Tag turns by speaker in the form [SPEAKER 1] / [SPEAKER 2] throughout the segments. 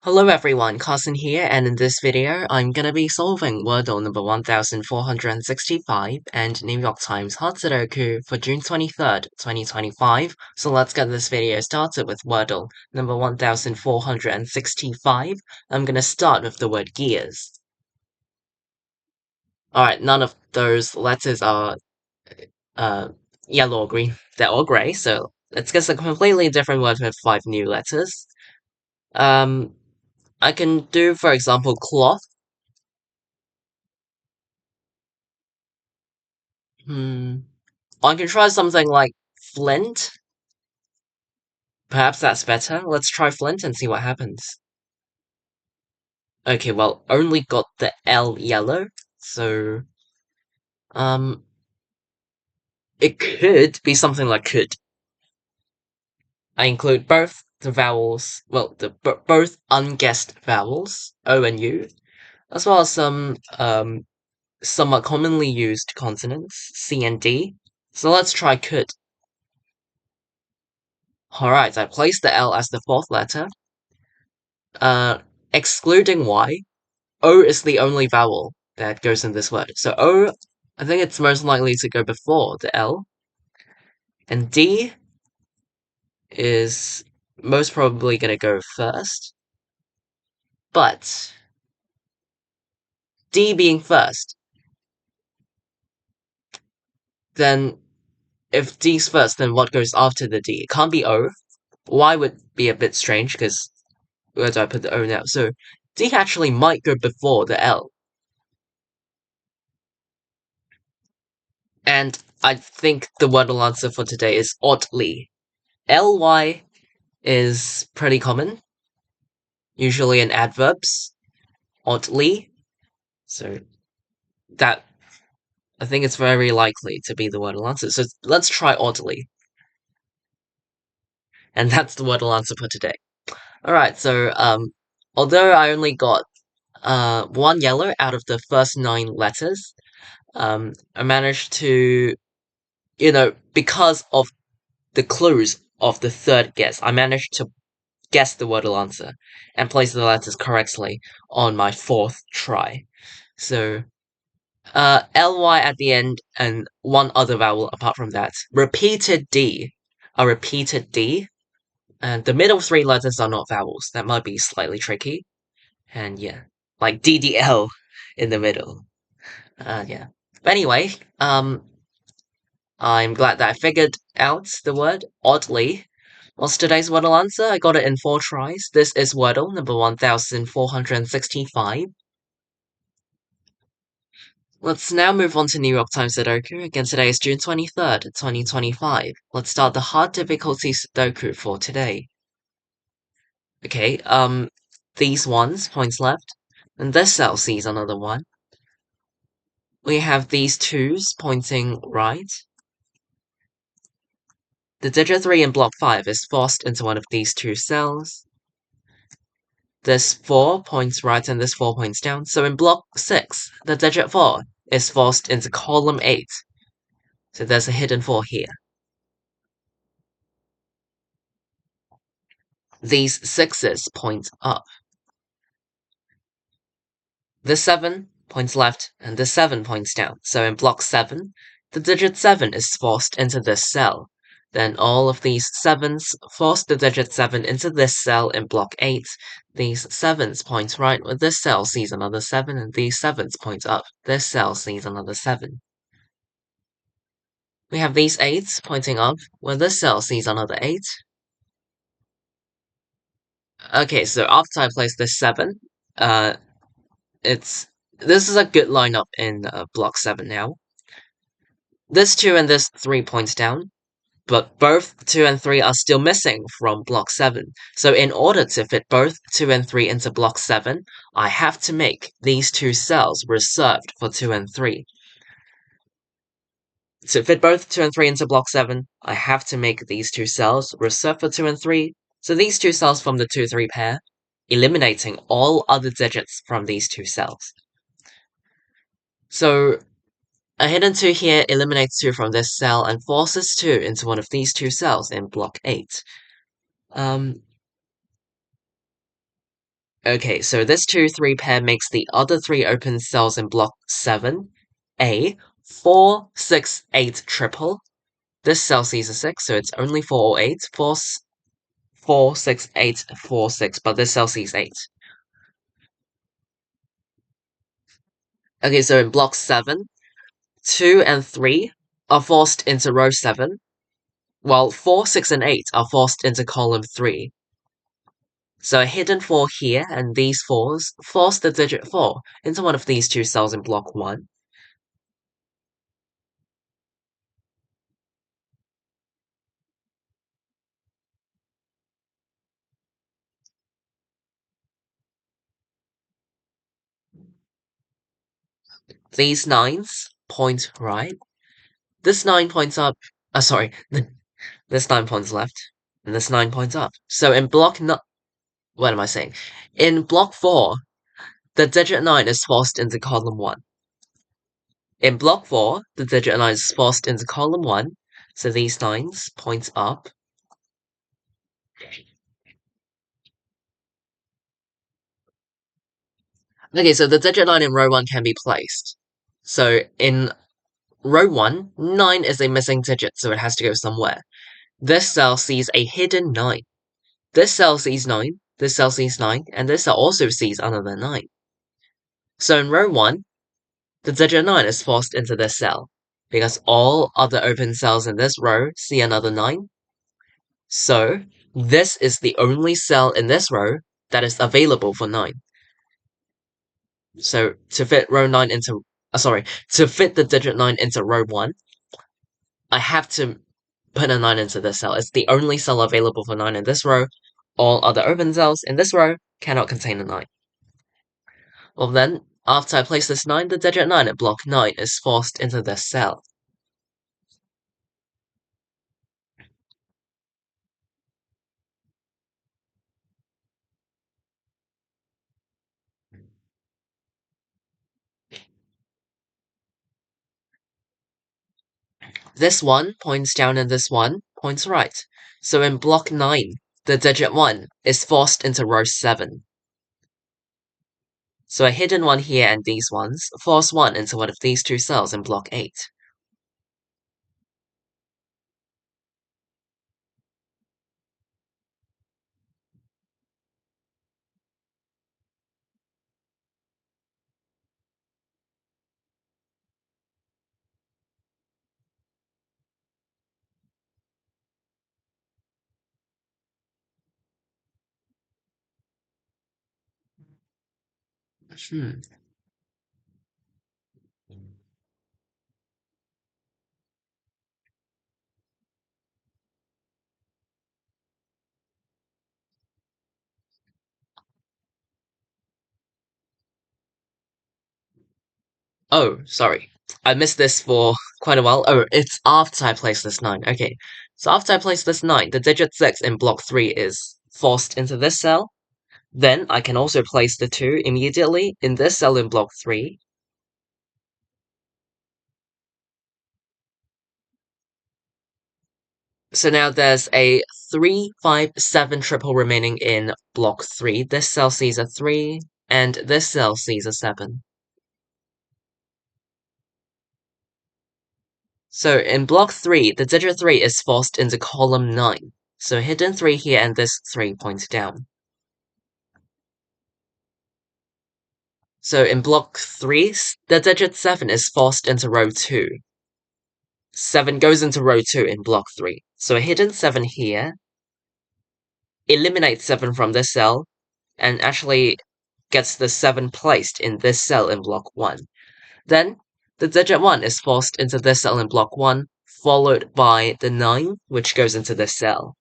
[SPEAKER 1] Hello everyone, Carson here, and in this video, I'm gonna be solving Wordle number 1465 and New York Times Hard Sudoku for June 23rd, 2025. So let's get this video started with Wordle number 1465. I'm gonna start with the word gears. Alright, none of those letters are uh, yellow or green, they're all grey, so let's get a completely different word with 5 new letters. I can do, for example, cloth. I can try something like flint. Perhaps that's better. Let's try flint and see what happens. Okay, well, only got the L yellow, so um, it could be something like could. I include both the vowels, well, the both unguessed vowels, O and U, as well as some somewhat commonly used consonants, C and D. So let's try could. Alright, I placed the L as the fourth letter. Excluding Y, O is the only vowel that goes in this word. So O, I think it's most likely to go before the L. And D is most probably going to go first. But D being first, then if D's first, then what goes after the D? It can't be O. Y would be a bit strange because where do I put the O now? So D actually might go before the L. And I think the wordle answer for today is oddly. LY is pretty common, usually in adverbs, oddly. So that, I think it's very likely to be the wordle answer. So let's try oddly. And that's the wordle answer for today. Alright, so although I only got one yellow out of the first 9 letters, I managed to, because of the clues of the third guess, I managed to guess the wordle answer and place the letters correctly on my 4th try. So, ly at the end and one other vowel apart from that. Repeated D. A repeated D. And the middle 3 letters are not vowels. That might be slightly tricky. And yeah, like DDL in the middle. Yeah. But anyway, I'm glad that I figured out the word oddly. What's today's Wordle answer? I got it in 4 tries. This is Wordle number 1465. Let's now move on to New York Times Sudoku. Again, today is June 23rd, 2025. Let's start the hard difficulty Sudoku for today. Okay, these ones, points left. And this cell sees another one. We have these 2's pointing right. The digit 3 in block 5 is forced into one of these 2 cells. This 4 points right and this 4 points down. So in block 6, the digit 4 is forced into column 8. So there's a hidden 4 here. These 6's point up. This 7 points left and this 7 points down. So in block 7, the digit 7 is forced into this cell. Then all of these 7's force the digit 7 into this cell in block 8. These 7's point right where this cell sees another 7, and these 7's point up. This cell sees another 7. We have these 8's pointing up where this cell sees another 8. Okay, so after I place this 7, this is a good lineup in block 7 now. This 2 and this 3 points down, but both 2 and 3 are still missing from block 7. So in order to fit both 2 and 3 into block 7, I have to make these 2 cells reserved for 2 and 3. To fit both 2 and 3 into block 7, I have to make these 2 cells reserved for 2 and 3. So these 2 cells from the 2-3 pair, eliminating all other digits from these 2 cells. So a hidden 2 here eliminates 2 from this cell and forces 2 into one of these 2 cells in block 8. Okay, so this 2-3 pair makes the other three open cells in block 7 a 4, 6, 8 triple. This cell sees a 6, so it's only 4 or 8. 4, 4, 6, 8, 4, 6, but this cell sees 8. Okay, so in block 7, 2 and 3 are forced into row 7, while 4, 6, and 8 are forced into column 3. So a hidden 4 here, and these 4s force the digit 4 into one of these two cells in block 1. These 9s point right. This 9 points up. Sorry. This 9 points left. And this 9 points up. So in block no what am I saying? In block 4, the digit 9 is forced into column 1. In block 4, the digit 9 is forced into column 1, so these 9s point up. Okay, so the digit 9 in row 1 can be placed. So in row 1, 9 is a missing digit, so it has to go somewhere. This cell sees a hidden 9. This cell sees 9, this cell sees 9, and this cell also sees another 9. So in row 1, the digit 9 is forced into this cell, because all other open cells in this row see another 9. So this is the only cell in this row that is available for 9. So to fit row 9 into, to fit the digit 9 into row 1, I have to put a 9 into this cell. It's the only cell available for 9 in this row. All other open cells in this row cannot contain a 9. Well then, after I place this 9, the digit 9 at block 9 is forced into this cell. This one points down and this one points right. So in block 9, the digit 1 is forced into row 7. So a hidden 1 here and these ones force 1 into one of these two cells in block 8. Hmm. Oh, sorry. I missed this for quite a while. Oh, it's after I place this 9. Okay. So after I place this 9, the digit 6 in block 3 is forced into this cell. Then I can also place the 2 immediately in this cell in block 3. So now there's a 3, 5, 7 triple remaining in block 3. This cell sees a 3, and this cell sees a 7. So in block 3, the digit 3 is forced into column 9. So hidden 3 here and this 3 points down. So in block 3, the digit 7 is forced into row 2. 7 goes into row 2 in block 3. So a hidden 7 here eliminates 7 from this cell, and actually gets the 7 placed in this cell in block 1. Then, the digit 1 is forced into this cell in block 1, followed by the 9, which goes into this cell.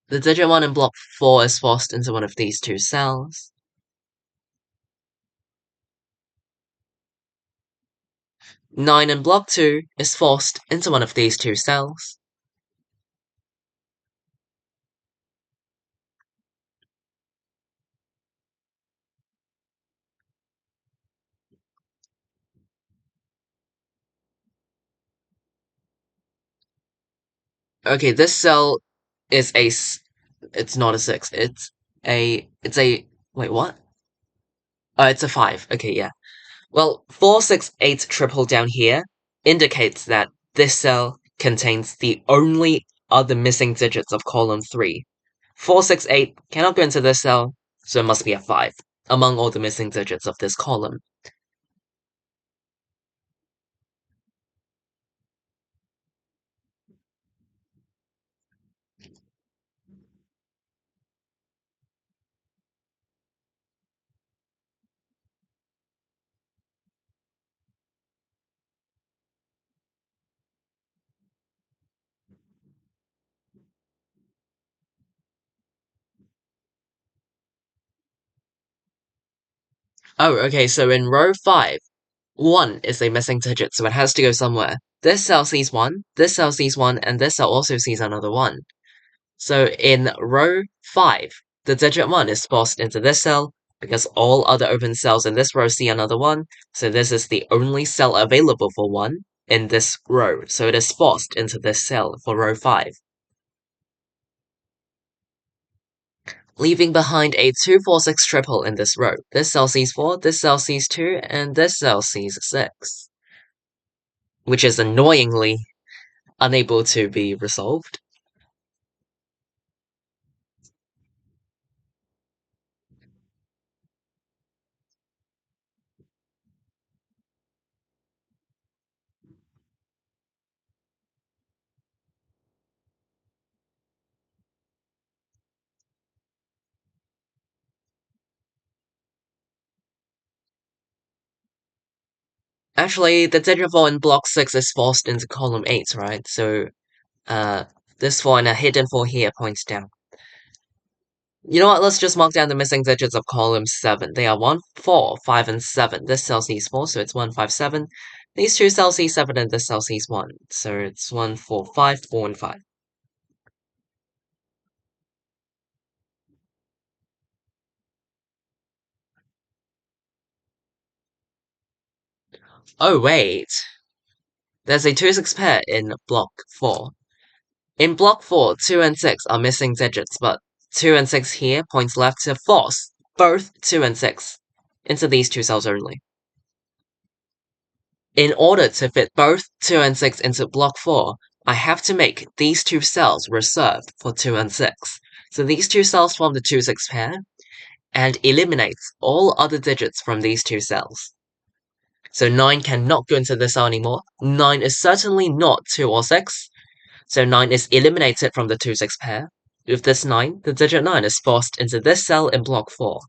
[SPEAKER 1] The digit 1 in block 4 is forced into one of these two cells. 9 in block 2 is forced into one of these two cells. Okay, this cell is it's not a 6. Wait, what? It's a 5. Okay, yeah. Well, 468 triple down here indicates that this cell contains the only other missing digits of column 3. 468 cannot go into this cell, so it must be a 5 among all the missing digits of this column. Oh, okay, so in row 5, 1 is a missing digit, so it has to go somewhere. This cell sees 1, this cell sees 1, and this cell also sees another 1. So in row 5, the digit 1 is forced into this cell, because all other open cells in this row see another 1, so this is the only cell available for 1 in this row, so it is forced into this cell for row 5. Leaving behind a 246 triple in this row. This cell sees 4, this cell sees 2, and this cell sees 6. Which is annoyingly unable to be resolved. Actually, the digit 4 in block 6 is forced into column 8, right? So, uh, this 4 and a hidden 4 here points down. You know what, let's just mark down the missing digits of column 7. They are 1, 4, 5, and 7. This cell sees 4, so it's 1, 5, 7. These two cells see 7, and this cell sees 1. So it's 1, 4, 5, 4, and 5. Oh, wait. There's a 2, 6 pair in block 4. In block 4, 2 and 6 are missing digits, but 2 and 6 here points left to force both 2 and 6 into these two cells only. In order to fit both 2 and 6 into block 4, I have to make these two cells reserved for 2 and 6. So these two cells form the 2-6 pair, and eliminates all other digits from these two cells. So 9 cannot go into this cell anymore. 9 is certainly not 2 or 6, so 9 is eliminated from the 2-6 pair. With this 9, the digit 9 is forced into this cell in block 4,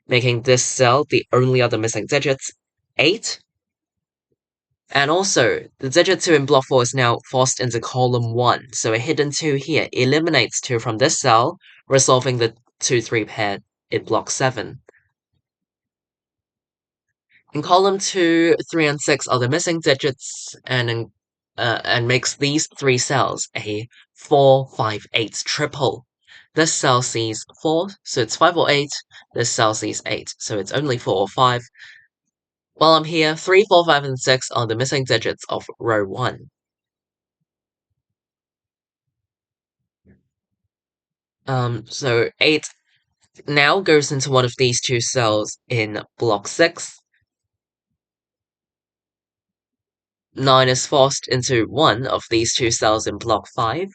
[SPEAKER 1] making this cell the only other missing digits, 8. And also, the digit 2 in block 4 is now forced into column 1, so a hidden 2 here eliminates 2 from this cell, resolving the 2-3 pair in block 7. In column 2, 3 and 6 are the missing digits, and makes these three cells a 4, 5, 8 triple. This cell sees 4, so it's 5 or 8. This cell sees 8, so it's only 4 or 5. While I'm here, 3, 4, 5, and 6 are the missing digits of row 1. So 8 now goes into one of these two cells in block 6. 9 is forced into one of these two cells in block 5.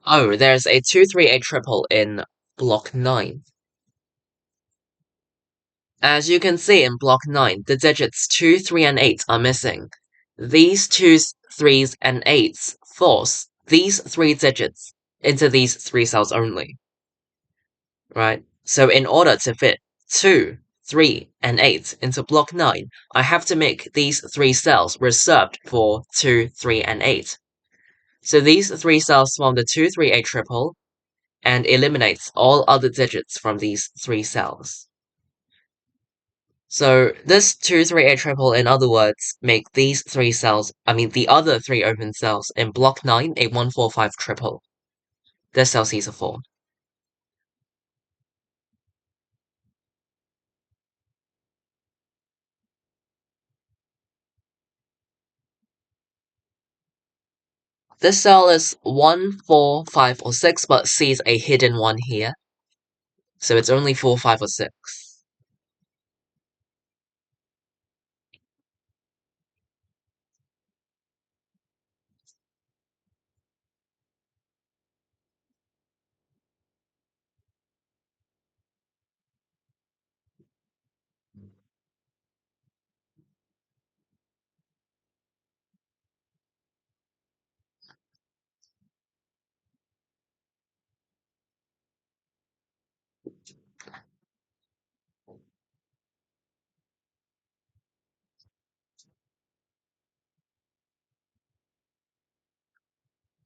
[SPEAKER 1] Oh, there's a 238 triple in block 9. As you can see in block 9, the digits 2, 3, and 8 are missing. These 2s, 3s, and 8s force these three digits into these three cells only. Right? So in order to fit 2, 3, and 8 into block 9, I have to make these three cells reserved for 2, 3, and 8. So these three cells form the 2, 3, 8 triple, and eliminates all other digits from these three cells. So this 2, 3, 8 triple, in other words, make these three cells, the other three open cells in block 9 a 1, 4, 5 triple. This cell sees a 4. This cell is 1, 4, 5, or 6, but sees a hidden 1 here. So it's only 4, 5, or 6.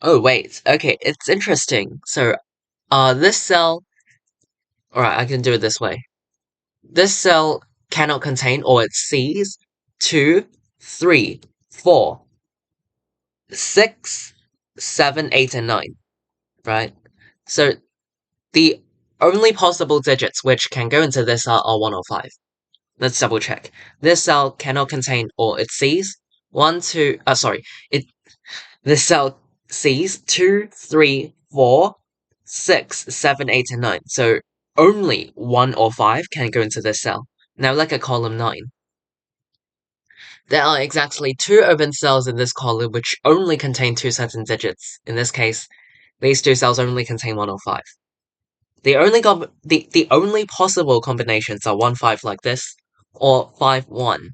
[SPEAKER 1] Oh, wait. Okay, it's interesting. So, this cell... Alright, I can do it this way. This cell cannot contain, or it sees, 2, 3, 4, 6, 7, 8, and 9. Right? So, the only possible digits which can go into this cell are 1 or 5. Let's double check. This cell cannot contain, or it sees, 1, 2... sorry. This cell sees 2, 3, 4, 6, 7, 8, and 9. So only 1 or 5 can go into this cell. Now look at column 9. There are exactly 2 open cells in this column which only contain 2 certain digits. In this case, these 2 cells only contain 1 or 5. The only possible combinations are 1, 5 like this, or 5, 1.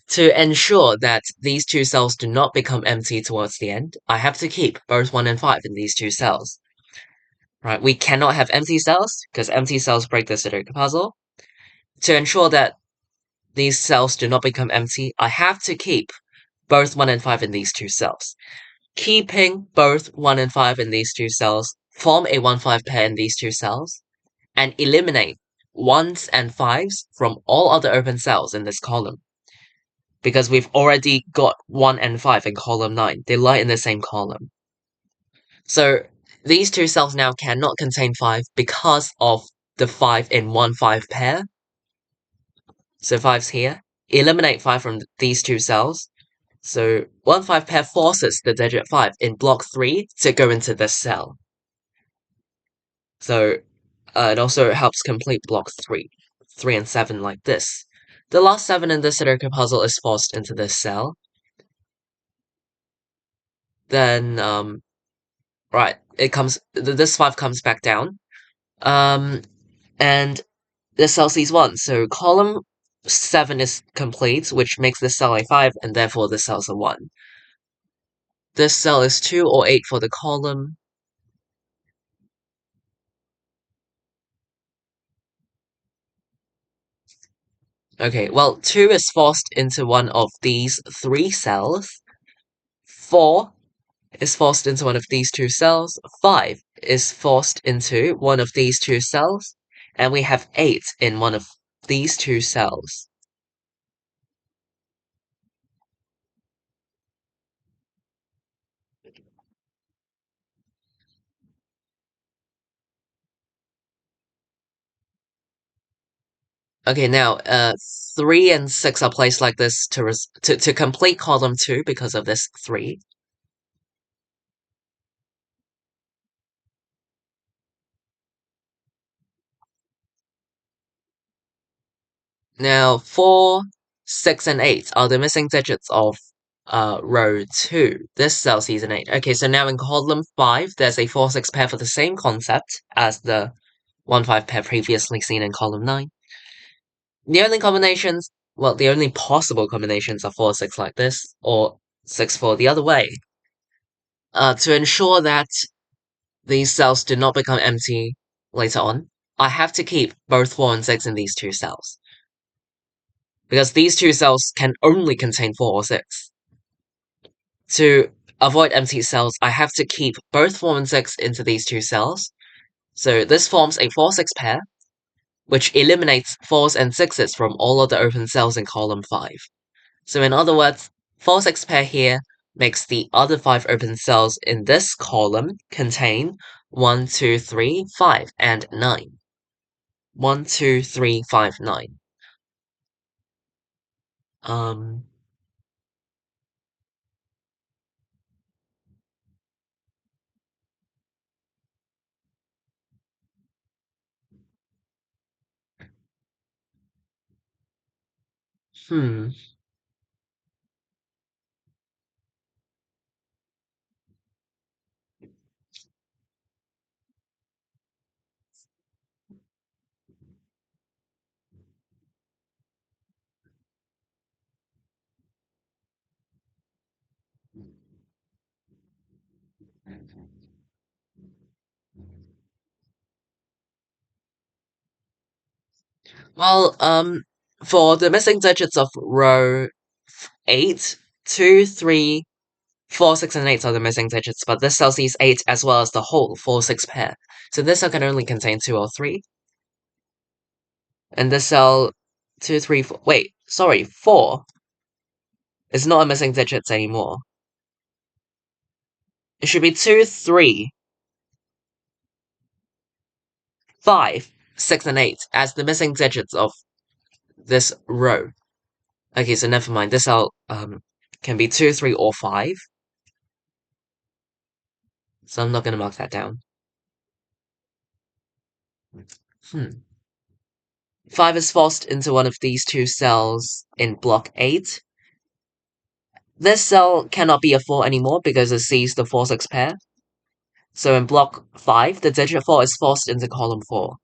[SPEAKER 1] To ensure that these 2 cells do not become empty towards the end, I have to keep both 1 and 5 in these 2 cells. Right, we cannot have empty cells, because empty cells break the Sudoku puzzle. To ensure that these cells do not become empty, I have to keep both 1 and 5 in these 2 cells. Keeping both 1 and 5 in these 2 cells, form a 1-5 pair in these 2 cells, and eliminate 1s and 5s from all other open cells in this column. Because we've already got 1 and 5 in column 9. They lie in the same column. So these 2 cells now cannot contain 5 because of the 5 in 1-5 pair. So 5's here. Eliminate 5 from these 2 cells. So 1-5 pair forces the digit 5 in block 3 to go into this cell. So it also helps complete block 3. 3 and 7 like this. The last 7 in the Sudoku puzzle is forced into this cell. Then, right, this 5 comes back down. And this cell sees 1, so column 7 is complete, which makes this cell a 5, and therefore this cell's a 1. This cell is 2 or 8 for the column. Okay, well, 2 is forced into one of these 3 cells. 4 is forced into one of these 2 cells. 5 is forced into one of these 2 cells. And we have 8 in one of these 2 cells. Okay, now, 3 and 6 are placed like this to complete column 2 because of this 3. Now, 4, 6, and 8 are the missing digits of row 2. This cell sees an 8. Okay, so now in column 5, there's a 4, 6 pair for the same concept as the 1, 5 pair previously seen in column 9. The only combinations, well, the only possible combinations are 4, 6 like this, or 6, 4 the other way. To ensure that these cells do not become empty later on, I have to keep both 4 and 6 in these 2 cells. Because these 2 cells can only contain 4 or 6. To avoid empty cells, I have to keep both 4 and 6 into these 2 cells. So this forms a 4-6 pair, which eliminates 4s and 6s from all other open cells in column 5. So in other words, 4-6 pair here makes the other 5 open cells in this column contain 1, 2, 3, 5, and 9. 1, 2, 3, 5, 9. Um, hmm. Well, for the missing digits of row 8, 2, 3, 4, 6, and 8 are the missing digits, but this cell sees 8 as well as the whole 4, 6 pair. So this cell can only contain 2 or 3. And this cell 2, 3, 4. Wait, sorry, 4 is not a missing digits anymore. It should be 2, 3, 5, 6, and 8 as the missing digits of this row. Okay, so never mind. This cell can be 2, 3, or 5. So I'm not gonna mark that down. Hmm. 5 is forced into one of these two cells in block 8. This cell cannot be a 4 anymore because it sees the 4, 6 pair. So in block 5, the digit 4 is forced into column 4.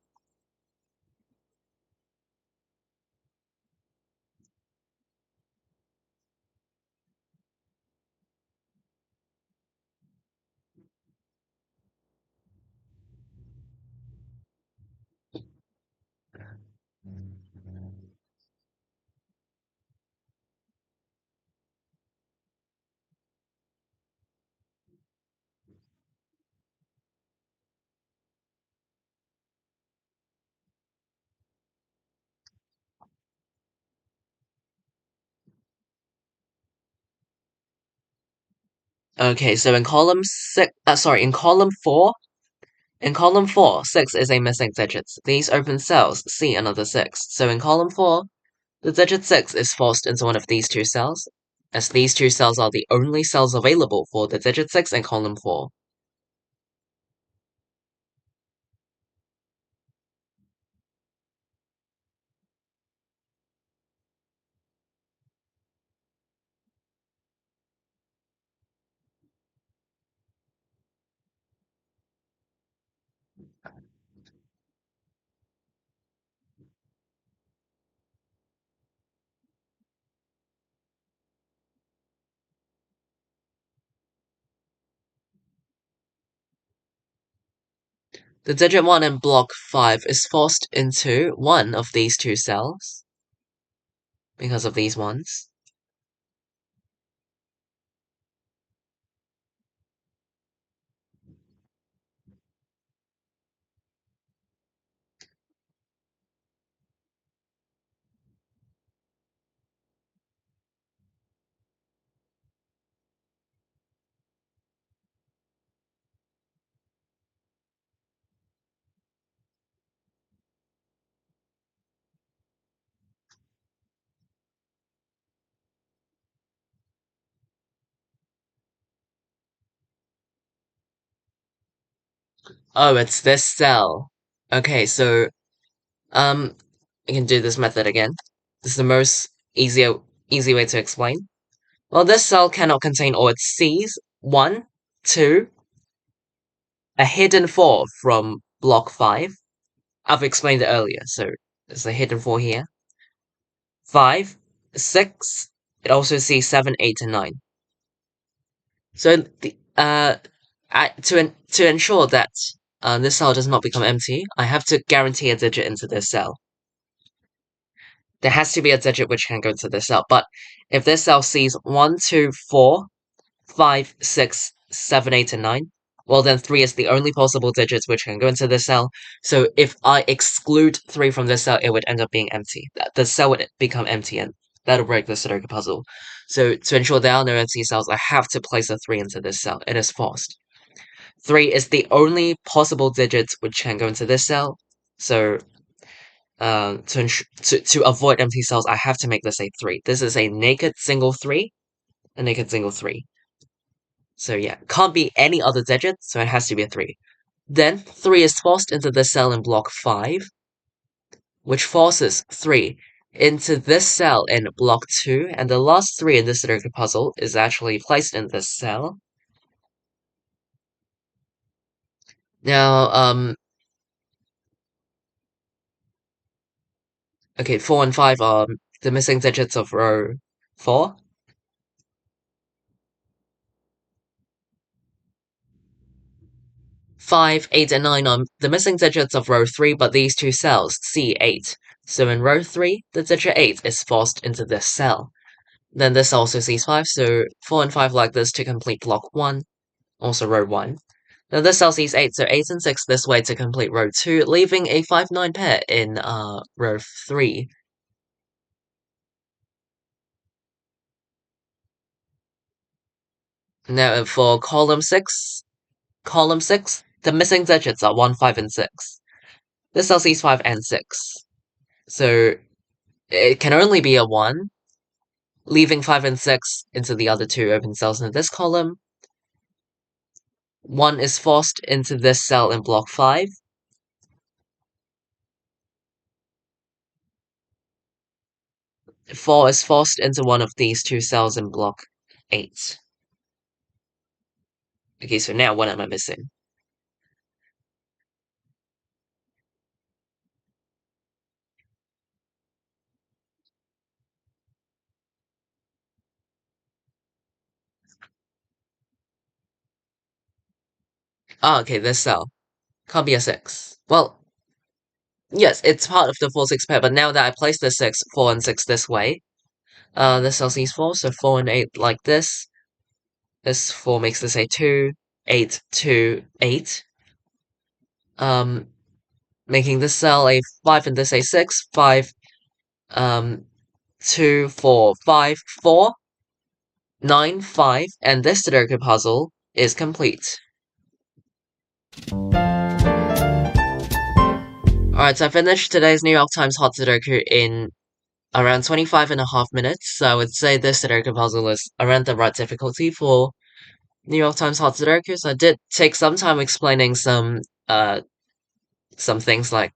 [SPEAKER 1] Okay, so in column 6, in column 4, 6 is a missing digit. These open cells see another 6. So in column 4, the digit 6 is forced into one of these two cells, as these two cells are the only cells available for the digit 6 in column 4. The digit 1 in block 5 is forced into one of these two cells, because of these ones. Oh, it's this cell. Okay, so, um, I can do this method again. This is the most easy way to explain. Well, this cell cannot contain all it sees. 1, 2, a hidden 4 from block 5. I've explained it earlier, so there's a hidden 4 here. 5, 6, it also sees 7, 8, and 9. So to ensure that this cell does not become empty, I have to guarantee a digit into this cell. There has to be a digit which can go into this cell. But if this cell sees 1, 2, 4, 5, 6, 7, 8, and 9, well then 3 is the only possible digits which can go into this cell. So if I exclude 3 from this cell, it would end up being empty. The cell would become empty, and that'll break the Sudoku puzzle. So to ensure there are no empty cells, I have to place a 3 into this cell. It is forced. 3 is the only possible digit which can go into this cell. So to avoid empty cells, I have to make this a 3. This is a naked single 3, a naked single 3. So yeah, can't be any other digit, so it has to be a 3. Then 3 is forced into this cell in block 5, which forces 3 into this cell in block 2, and the last 3 in this Sudoku puzzle is actually placed in this cell. Now, okay, 4 and 5 are the missing digits of row 4. 5, 8, and 9 are the missing digits of row 3, but these two cells, C8. So in row 3, the digit 8 is forced into this cell. Then this also sees 5, so 4 and 5 like this to complete block 1, also row 1. Then this cell sees 8, so 8 and 6 this way to complete row 2, leaving a 5-9 pair in row 3. Now for column 6, the missing digits are 1, 5, and 6. This cell sees 5 and 6. So it can only be a 1, leaving 5 and 6 into the other two open cells in this column. 1 is forced into this cell in block 5. 4 is forced into one of these two cells in block 8. Okay, so now what am I missing? Ah, okay, this cell. Can't be a 6. Well, yes, it's part of the 4-6 pair, but now that I place the 6, 4 and 6 this way, this cell sees 4, so 4 and 8 like this. This 4 makes this a 2, 8, 2, 8. Making this cell a 5 and this a 6, 5, 2, 4, 5, 4, 9, 5, and this Sudoku puzzle is complete. Alright, so I finished today's New York Times Hot Sudoku in around 25.5 minutes, so I would say this Sudoku puzzle is around the right difficulty for New York Times Hot Sudoku, so I did take some time explaining some things like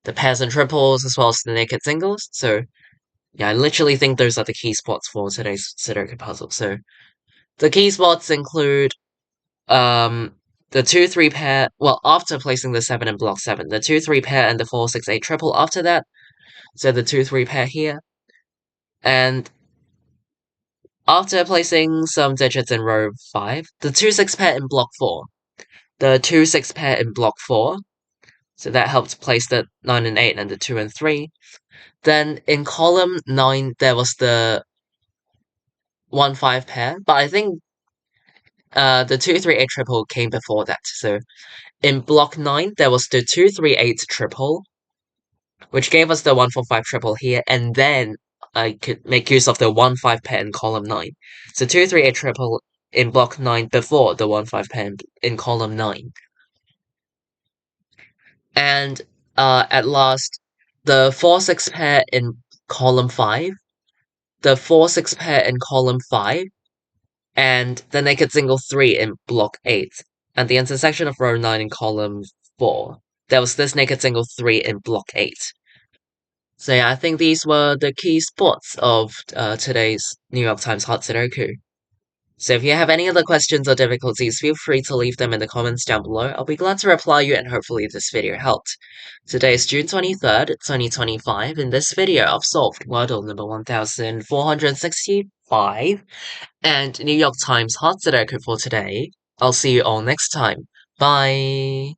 [SPEAKER 1] the pairs and triples as well as the naked singles, so yeah, I literally think those are the key spots for today's Sudoku puzzle. So the key spots include the 2-3 pair, well, after placing the 7 in block 7, the 2-3 pair and the 4-6-8 triple after that, so the 2-3 pair here, and after placing some digits in row 5, the 2-6 pair in block 4, the 2-6 pair in block 4, so that helped place the 9 and 8 and the 2 and 3. Then in column 9, there was the 1-5 pair, but I think the 2-3-8 triple came before that. So in block 9, there was the 2-3-8 triple, which gave us the 1-4-5 triple here, and then I could make use of the 1-5 pair in column 9. So 2-3-8 triple in block 9 before the 1-5 pair in column 9. And at last, the 4-6 pair in column 5, the 4-6 pair in column 5, and the naked single 3 in block 8, and the intersection of row 9 in column 4. There was this naked single 3 in block 8. So yeah, I think these were the key spots of today's New York Times Hot Sudoku. So if you have any other questions or difficulties, feel free to leave them in the comments down below. I'll be glad to reply you and hopefully this video helped. Today is June 23rd, 2025. In this video, I've solved Wordle number 1465 and New York Times Hot Sudoku for today. I'll see you all next time. Bye!